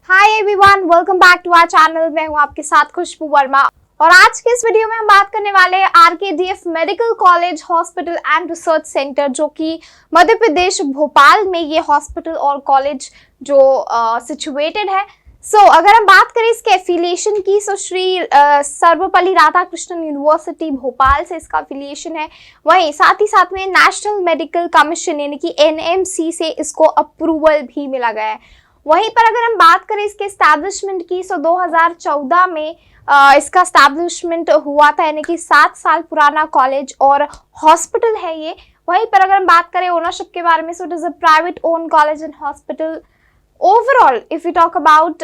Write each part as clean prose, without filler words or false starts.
Hi everyone, welcome back to our channel. मैं हूं आपके साथ खुशबू वर्मा और आज के इस वीडियो में हम बात करने वाले हैं RKDF medical college hospital and research centre, जो कि मध्य प्रदेश भोपाल में ये हॉस्पिटल और कॉलेज जो सिचुएटेड है। अगर हम बात करें इसके एफिलिएशन की, श्री सर्वपल्ली राधाकृष्णन यूनिवर्सिटी भोपाल से इसका एफिलिएशन है। वहीं साथ ही साथ में नेशनल मेडिकल कमीशन यानी कि एनएमसी से इसको अप्रूवल भी मिला गया है। वहीं पर अगर हम बात करें इसके एस्टैब्लिशमेंट की, 2014 में इसका एस्टैब्लिशमेंट हुआ था, यानी कि 7 साल पुराना कॉलेज और हॉस्पिटल है ये। वहीं पर अगर हम बात करें ओनरशिप के बारे में, it is a private own college and hospital. Overall if you talk about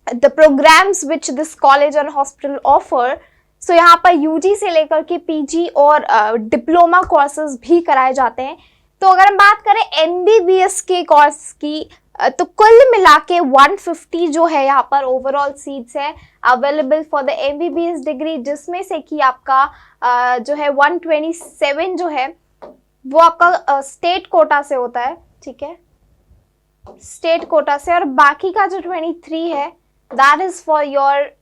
the programmes which this college and hospital offer, so यहाँ पर यूजी से लेकर के पीजी और डिप्लोमा कोर्सेज भी कराए जाते हैं। तो अगर हम बात करें एमबीबीएस के कोर्स की, तो कुल मिला के 150 जो है यहाँ पर ओवरऑल सीट्स है available for the MBBS degree, जिसमें से कि आपका जो है 127 जो है वो आपका स्टेट कोटा से होता है, ठीक है, स्टेट कोटा से, और बाकी का जो 23 है that is for your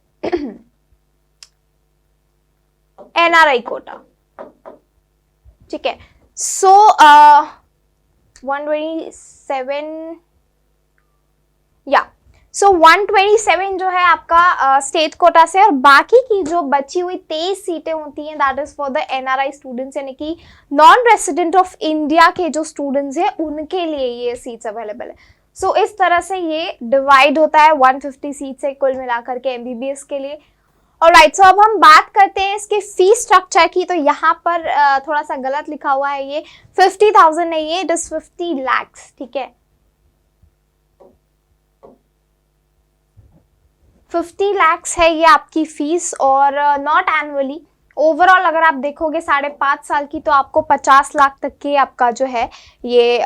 NRI quota, ठीक है। 127 जो है आपका स्टेट कोटा से, और बाकी की जो बची हुई 23 सीटें होती हैं that is for the NRI students, यानी कि नॉन रेसिडेंट ऑफ इंडिया के जो स्टूडेंट्स हैं उनके लिए ये सीट्स अवेलेबल है। इस तरह से ये डिवाइड होता है 150 सीट्स है कुल मिलाकर के एमबीबीएस के लिए। ऑलराइट, अब हम बात करते हैं इसके फीस स्ट्रक्चर की। तो यहाँ पर थोड़ा सा गलत लिखा हुआ है, ये 50,000 नहीं है, इट इज 50 लाख, ठीक है। 50 लाख है ये आपकी फीस, और नॉट एनुअली। ओवरऑल अगर आप देखोगे 5.5 साल की, तो आपको 50 लाख तक के आपका जो है ये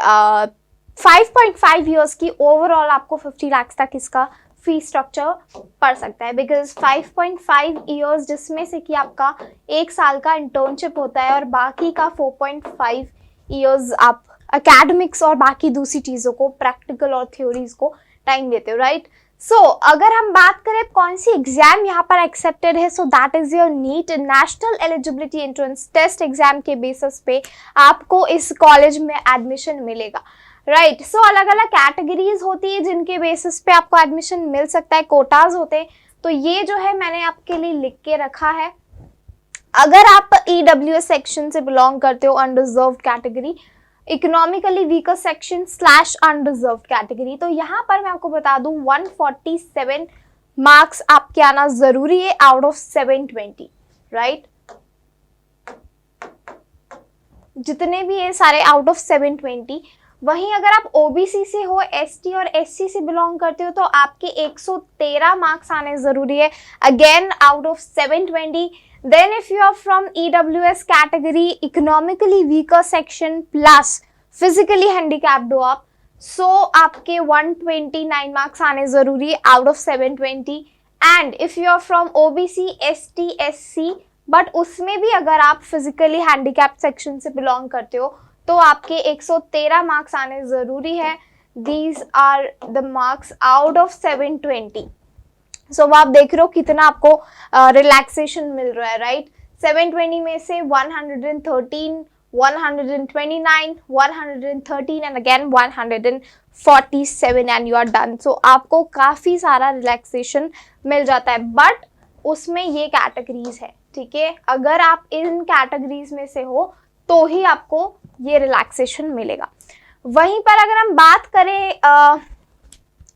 5.5 ईयर्स की ओवरऑल आपको 50 लाख तक इसका फी स्ट्रक्चर पड़ सकता है। बिकॉज 5.5 ईयर्स जिसमें से कि आपका 1 साल का इंटर्नशिप होता है और बाकी का 4.5 ईयर्स आप एकेडमिक्स और बाकी दूसरी चीज़ों को, प्रैक्टिकल और थ्योरीज को टाइम देते हो, राइट। अगर हम बात करें कौन सी एग्जाम यहाँ पर एक्सेप्टेड है, that is your NEET, national eligibility entrance test exam के बेसिस पे आपको इस कॉलेज में एडमिशन मिलेगा, राइट। अलग अलग कैटेगरीज होती है जिनके बेसिस पे आपको एडमिशन मिल सकता है, कोटाज होते हैं। तो ये जो है मैंने आपके लिए लिख के रखा है। अगर आप ईडब्ल्यूएस सेक्शन से बिलोंग करते हो, unreserved category, economically weaker section / unreserved category, तो यहाँ पर मैं आपको बता दूं 147 मार्क्स आपके आना जरूरी है आउट ऑफ 720, राइट। जितने भी ये सारे आउट ऑफ 720। वहीं अगर आप ओबीसी से हो, एसटी और एससी से बिलोंग करते हो, तो आपके 113 मार्क्स आने जरूरी है, again out of 720। Then if you are from EWS category, economically weaker section plus physically handicapped हो आप, आपके 129 मार्क्स आने जरूरी है out of 720। And if you are from OBC, ST, SC, but उसमें भी अगर आप फिजिकली हैंडीकैप्ड सेक्शन से बिलोंग करते हो, तो आपके 113 मार्क्स आने जरूरी है। These are the marks out of 720। आप देख रहे हो कितना आपको रिलैक्सेशन मिल रहा है, राइट। 720 में से 113, 129, 113 and again 147 and you are done. आपको काफी सारा रिलैक्सेशन मिल जाता है, बट उसमें ये कैटेगरीज है, ठीक है। अगर आप इन कैटेगरीज में से हो तो ही आपको ये रिलैक्सेशन मिलेगा। वहीं पर अगर हम बात करें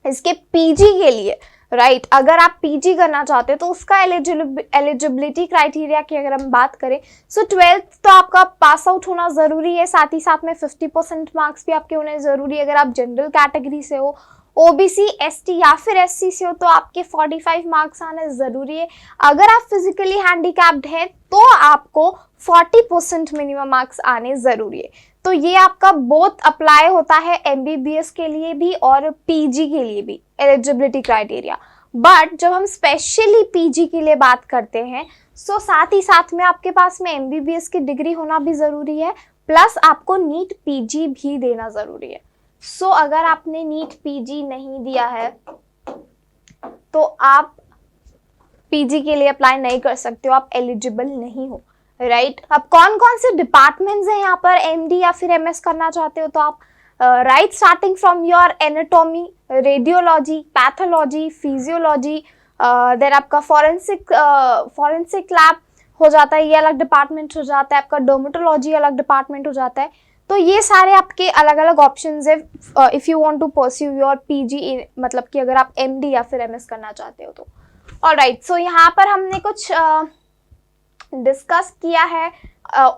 इसके पीजी के लिए, राइट, अगर आप पीजी करना चाहते हो तो उसका एलिजिबिलिटी क्राइटेरिया की अगर हम बात करें, 12th तो आपका पास आउट होना जरूरी है, साथ ही साथ में 50% मार्क्स भी आपके होने जरूरी है। अगर आप जनरल कैटेगरी से हो, ओबीसी, एसटी या फिर एससी से हो, तो आपके 45 मार्क्स आने जरूरी है। अगर आप फिजिकली हैंडीकैप्ड हैं तो आपको 40% मिनिमम मार्क्स आने जरूरी है। तो ये आपका बोथ अप्लाई होता है एमबीबीएस के लिए भी और पीजी के लिए भी, एलिजिबिलिटी क्राइटेरिया। बट जब हम स्पेशली पीजी के लिए बात करते हैं, साथ ही साथ में आपके पास में एमबीबीएस की डिग्री होना भी जरूरी है, प्लस आपको नीट पीजी भी देना जरूरी है। अगर आपने नीट पीजी नहीं दिया है तो आप पीजी के लिए अप्लाई नहीं कर सकते हो, आप एलिजिबल नहीं हो, राइट। अब कौन कौन से डिपार्टमेंट्स हैं यहाँ पर एमडी या फिर एमएस करना चाहते हो, तो आप right starting from your anatomy, radiology, pathology, physiology, then आपका फॉरेंसिक लैब हो जाता है, ये अलग डिपार्टमेंट हो जाता है, आपका डर्मेटोलॉजी अलग डिपार्टमेंट हो जाता है। तो ये सारे आपके अलग अलग ऑप्शंस है if you want to pursue your PG, मतलब कि अगर आप एमडी या फिर एमएस करना चाहते हो तो। ऑलराइट, सो यहाँ पर हमने कुछ डिस्कस किया है।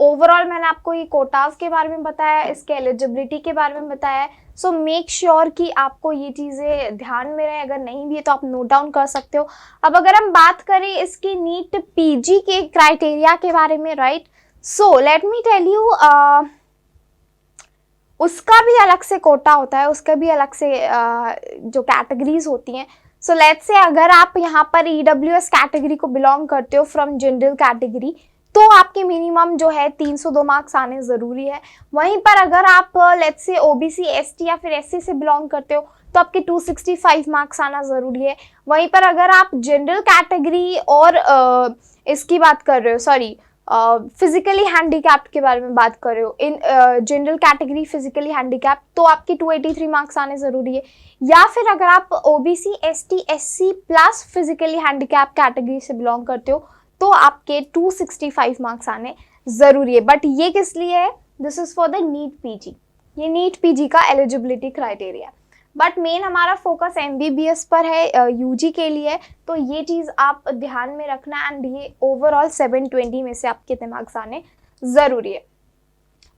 ओवरऑल मैंने आपको ये कोटास के बारे में बताया, इसके एलिजिबिलिटी के बारे में बताया। सो मेक श्योर कि आपको ये चीज़ें ध्यान में रहे, अगर नहीं भी है तो आप नोट डाउन कर सकते हो। अब अगर हम बात करें इसकी नीट पीजी के क्राइटेरिया के बारे में, right, so let me tell you, उसका भी अलग से कोटा होता है, उसका भी अलग से जो कैटेगरीज होती हैं। सो लेट्स से अगर आप यहाँ पर ईडब्ल्यूएस कैटेगरी को बिलोंग करते हो फ्रॉम जनरल कैटेगरी, तो आपके मिनिमम जो है 302 मार्क्स आने ज़रूरी है। वहीं पर अगर आप लेट्स से ओबीसी, एसटी या फिर एससी से बिलोंग करते हो तो आपके 265 मार्क्स आना ज़रूरी है। वहीं पर अगर आप जनरल कैटेगरी और इसकी बात कर रहे हो, सॉरी, फिजिकली हैंडीकैप्ड के बारे में बात कर रहे हो, in general category physically handicapped, तो आपके 283 मार्क्स आने ज़रूरी है। या फिर अगर आप OBC, ST, SC plus physically handicap category से बिलोंग करते हो तो आपके 265 मार्क्स आने ज़रूरी है। बट ये किस लिए है? This is for the NEET PG, ये नीट पीजी का एलिजिबिलिटी क्राइटेरिया। बट मेन हमारा फोकस एमबीबीएस पर है, यूजी के लिए, तो ये चीज़ आप ध्यान में रखना। एंड ये ओवरऑल 720 में से आपके कितने मार्क्स आने ज़रूरी है।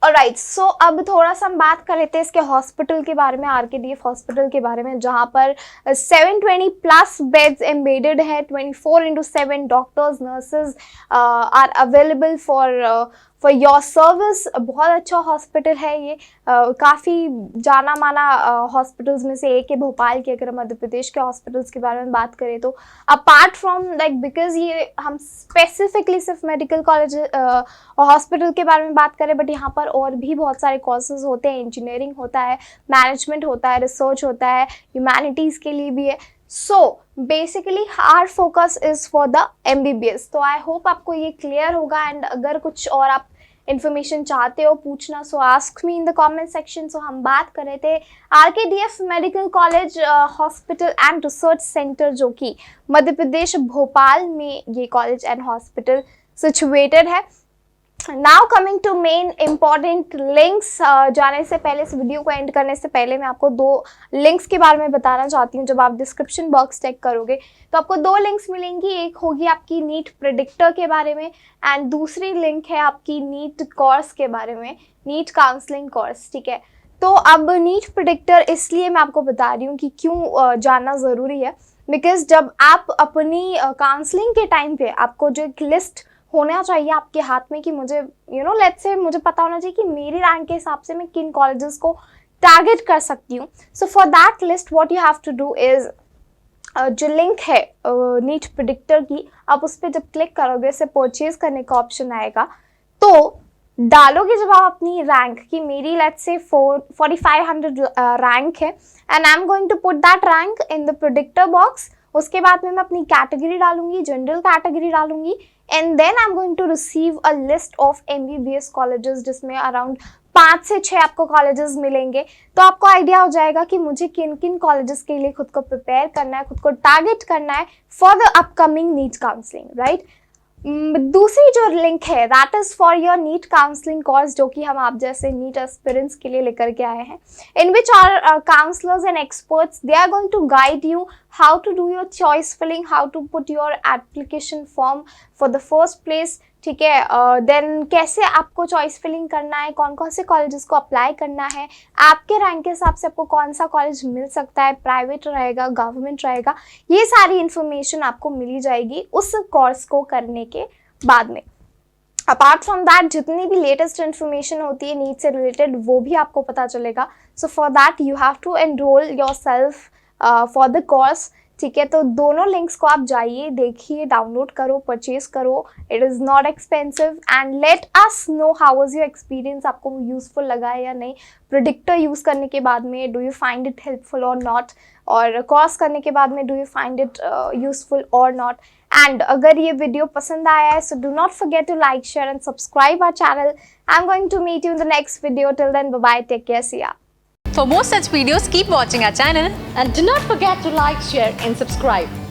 ऑलराइट, सो अब थोड़ा सा हम बात कर लेते हैं इसके हॉस्पिटल के बारे में, आरकेडीएफ हॉस्पिटल के बारे में, जहाँ पर 720 प्लस बेड्स एम्बेडेड है, 24/7 doctors, nurses are available for your service. बहुत अच्छा हॉस्पिटल है ये, काफ़ी जाना माना हॉस्पिटल्स में से एक है भोपाल के। अगर मध्य प्रदेश के हॉस्पिटल्स के बारे में बात करें तो अपार्ट फ्रॉम लाइक, बिकॉज ये हम स्पेसिफिकली सिर्फ मेडिकल कॉलेज हॉस्पिटल के बारे में बात करें, बट यहाँ पर और भी बहुत सारे कोर्सेज होते हैं, इंजीनियरिंग होता है, मैनेजमेंट होता है, रिसर्च होता है, ह्यूमैनिटीज़ के लिए भी है। So basically our focus is for the MBBS. तो आई होप आपको ये क्लियर होगा। एंड अगर कुछ और आप इन्फॉर्मेशन चाहते हो पूछना, so ask me in the comment section. So हम बात कर रहे थे RKDF medical college hospital and research centre, जो कि मध्य प्रदेश भोपाल में ये कॉलेज एंड हॉस्पिटल सिचुएटेड है। Now coming to main important links, जाने से पहले, इस वीडियो को एंड करने से पहले मैं आपको 2 लिंक्स के बारे में बताना चाहती हूँ। जब आप डिस्क्रिप्शन बॉक्स चेक करोगे तो आपको 2 लिंक्स मिलेंगी। एक होगी आपकी नीट प्रेडिक्टर के बारे में एंड दूसरी लिंक है आपकी नीट कोर्स के बारे में, नीट काउंसलिंग कोर्स, ठीक है। तो अब नीट प्रेडिक्टर इसलिए मैं आपको बता रही हूँ कि क्यों जानना ज़रूरी है, बिकॉज जब आप अपनी काउंसलिंग के टाइम पे आपको जो एक लिस्ट होना चाहिए आपके हाथ में कि मुझे लेट्स से मुझे पता होना चाहिए कि मेरी रैंक के हिसाब से मैं किन कॉलेजेस को टारगेट कर सकती हूँ। So for that list what you have to do is, जो लिंक है नीट प्रेडिक्टर की, आप उस पर जब क्लिक करोगे, इसे परचेज करने का ऑप्शन आएगा, तो डालोगे जब आप अपनी रैंक की, मेरी लेट्स से 4500 रैंक है and I am going to put that rank in the predictor box. उसके बाद में मैं अपनी कैटेगरी डालूंगी, जनरल कैटेगरी डालूंगी, and then I am going to receive a list of MBBS colleges, जिसमें अराउंड 5 से 6 आपको कॉलेजेस मिलेंगे। तो आपको आइडिया हो जाएगा कि मुझे किन किन कॉलेजेस के लिए खुद को प्रिपेयर करना है, खुद को टारगेट करना है for the upcoming NEET counselling, right. दूसरी जो लिंक है that is for your NEET counselling course, जो कि हम आप जैसे नीट एस्पिरेंट्स के लिए लेकर के आए हैं, in which are counsellors and experts, they are going to guide you how to do your choice filling, how to put your application form for the first place, ठीक है। देन कैसे आपको चॉइस फिलिंग करना है, कौन कौन से colleges को अप्लाई करना है, आपके रैंक के हिसाब से आपको कौन सा कॉलेज मिल सकता है, प्राइवेट रहेगा, गवर्नमेंट रहेगा, ये सारी इन्फॉर्मेशन आपको मिली जाएगी उस कोर्स को करने के बाद में। अपार्ट फ्रॉम दैट जितनी भी लेटेस्ट इन्फॉर्मेशन होती है नीट से रिलेटेड, वो भी आपको पता चलेगा। So for that you have to enrol yourself for the course, ठीक है, तो दोनों लिंक्स को आप जाइए, देखिए, डाउनलोड करो, परचेज करो. It is not expensive and let us know how was your experience. आपको यूज़फुल लगा है या नहीं. प्रेडिक्टर यूज़ करने के बाद में do you find it helpful or not, और क्रॉस करने के बाद में do you find it useful or not. And अगर ये वीडियो पसंद आया है, so do not forget to like, share and subscribe our channel. I am going to meet you in the next video. Till then, bye bye, take care, see ya. For more such videos, keep watching our channel and do not forget to like, share and subscribe.